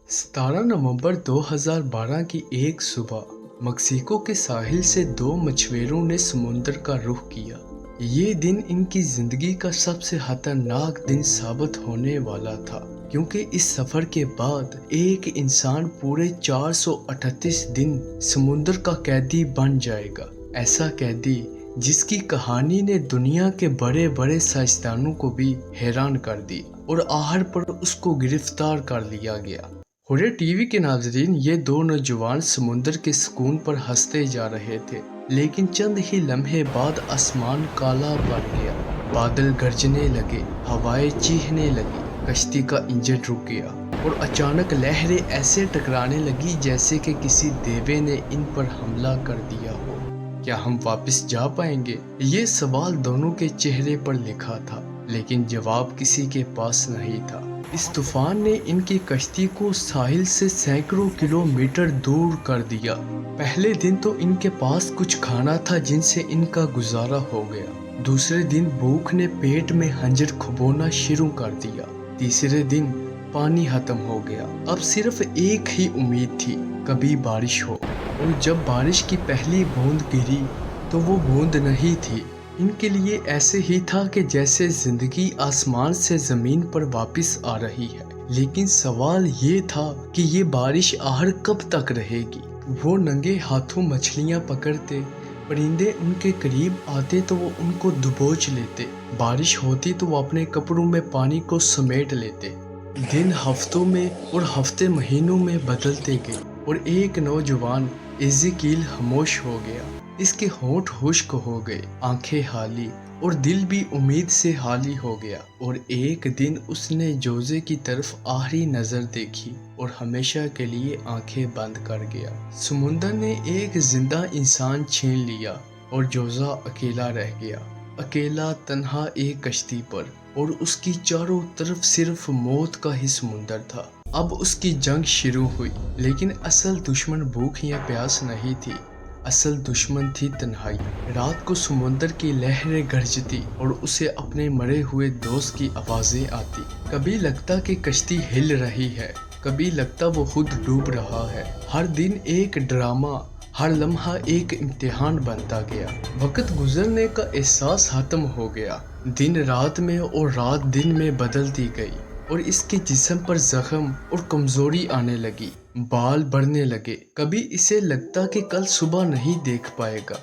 17 नवंबर 2012 की एक सुबह मक्सिको के साहिल से दो मछुआरों ने समुद्र का रुख किया। ये दिन इनकी जिंदगी का सबसे खतरनाक दिन साबित होने वाला था, क्योंकि इस सफर के बाद एक इंसान पूरे 438 दिन समुद्र का कैदी बन जाएगा। ऐसा कैदी जिसकी कहानी ने दुनिया के बड़े बड़े साइंसदानों को भी हैरान कर दी और आखिर पर उसको गिरफ्तार कर लिया गया। हुर्रियत टीवी के नाज़रीन, ये दो नौजवान समुद्र के सुकून पर हंसते जा रहे थे, लेकिन चंद ही लम्हे बाद आसमान काला पड़ गया। बादल गरजने लगे, हवाएं चीखने लगी, कश्ती का इंजन रुक गया और अचानक लहरें ऐसे टकराने लगी जैसे कि किसी देवे ने इन पर हमला कर दिया हो। क्या हम वापस जा पाएंगे? ये सवाल दोनों के चेहरे पर लिखा था, लेकिन जवाब किसी के पास नहीं था। इस तूफान ने इनकी कश्ती को साहिल से सैकड़ों किलोमीटर दूर कर दिया। पहले दिन तो इनके पास कुछ खाना था जिनसे इनका गुजारा हो गया। दूसरे दिन भूख ने पेट में हंजर खुबोना शुरू कर दिया। तीसरे दिन पानी खत्म हो गया। अब सिर्फ एक ही उम्मीद थी, कभी बारिश हो। और जब बारिश की पहली बूंद गिरी तो वो बूंद नहीं थी। इनके लिए ऐसे ही था कि जैसे जिंदगी आसमान से जमीन पर वापस आ रही है। लेकिन सवाल ये था कि ये बारिश आखिर कब तक रहेगी। वो नंगे हाथों मछलियां पकड़ते, परिंदे उनके करीब आते तो वो उनको दबोच लेते। बारिश होती तो वो अपने कपड़ों में पानी को समेट लेते। दिन हफ्तों में और हफ्ते महीनों में बदलते गए और एक नौजवान एज़ेकिएल खामोश हो गया। इसके होंठ खुश्क हो गए, आंखें खाली और दिल भी उम्मीद से खाली हो गया। और एक दिन उसने जोज़े की तरफ आखिरी नजर देखी और हमेशा के लिए आंखें बंद कर गया। समुंदर ने एक जिंदा इंसान छीन लिया और जोज़ा अकेला रह गया, अकेला तन्हा एक कश्ती पर, और उसकी चारों तरफ सिर्फ मौत का ही समुंदर था। अब उसकी जंग शुरू हुई, लेकिन असल दुश्मन भूख या प्यास नहीं थी। असल दुश्मन थी तन्हाई। रात को समुंदर की लहरें गरजती और उसे अपने मरे हुए दोस्त की आवाजें आती। कभी लगता कि कश्ती हिल रही है, कभी लगता वो खुद डूब रहा है। हर दिन एक ड्रामा, हर लम्हा एक इम्तिहान बनता गया। वक्त गुजरने का एहसास खत्म हो गया। दिन रात में और रात दिन में बदलती गई और इसके जिस्म पर जख्म और कमजोरी आने लगी। बाल बढ़ने लगे। कभी इसे लगता कि कल सुबह नहीं देख पाएगा,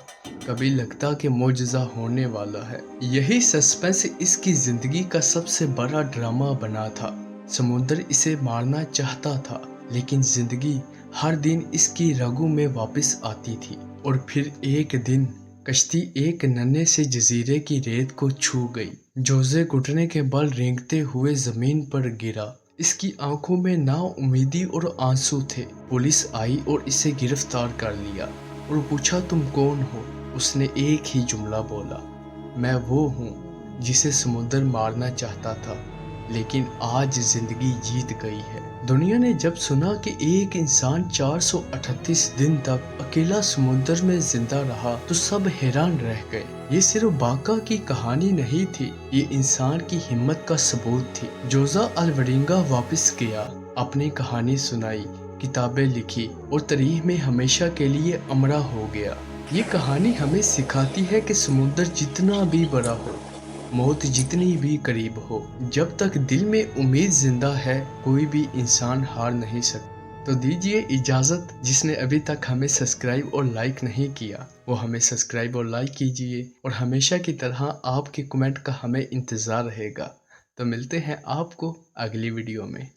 कभी लगता कि मौजज़ा होने वाला है। यही सस्पेंस इसकी जिंदगी का सबसे बड़ा ड्रामा बना था। समुद्र इसे मारना चाहता था, लेकिन जिंदगी हर दिन इसकी रगों में वापस आती थी। और फिर एक दिन कश्ती एक नन्हे से जजीरे की रेत को छू गई। जोज़े घुटने के बल रेंगते हुए जमीन पर गिरा। इसकी आंखों में नाउम्मीदी और आंसू थे। पुलिस आई और इसे गिरफ्तार कर लिया और पूछा, तुम कौन हो? उसने एक ही जुमला बोला, मैं वो हूँ जिसे समुद्र मारना चाहता था, लेकिन आज जिंदगी जीत गई है। दुनिया ने जब सुना कि एक इंसान 438 दिन तक अकेला समुद्र में जिंदा रहा तो सब हैरान रह गए। ये सिर्फ बाका की कहानी नहीं थी, ये इंसान की हिम्मत का सबूत थी। जोज़ा अल्वरिंगा वापस गया, अपनी कहानी सुनाई, किताबें लिखी और तारीख में हमेशा के लिए अमरा हो गया। ये कहानी हमें सिखाती है कि समुद्र जितना भी बड़ा हो, मौत जितनी भी करीब हो, जब तक दिल में उम्मीद जिंदा है, कोई भी इंसान हार नहीं सकता। तो दीजिए इजाज़त। जिसने अभी तक हमें सब्सक्राइब और लाइक नहीं किया, वो हमें सब्सक्राइब और लाइक कीजिए। और हमेशा की तरह आपके कमेंट का हमें इंतज़ार रहेगा। तो मिलते हैं आपको अगली वीडियो में।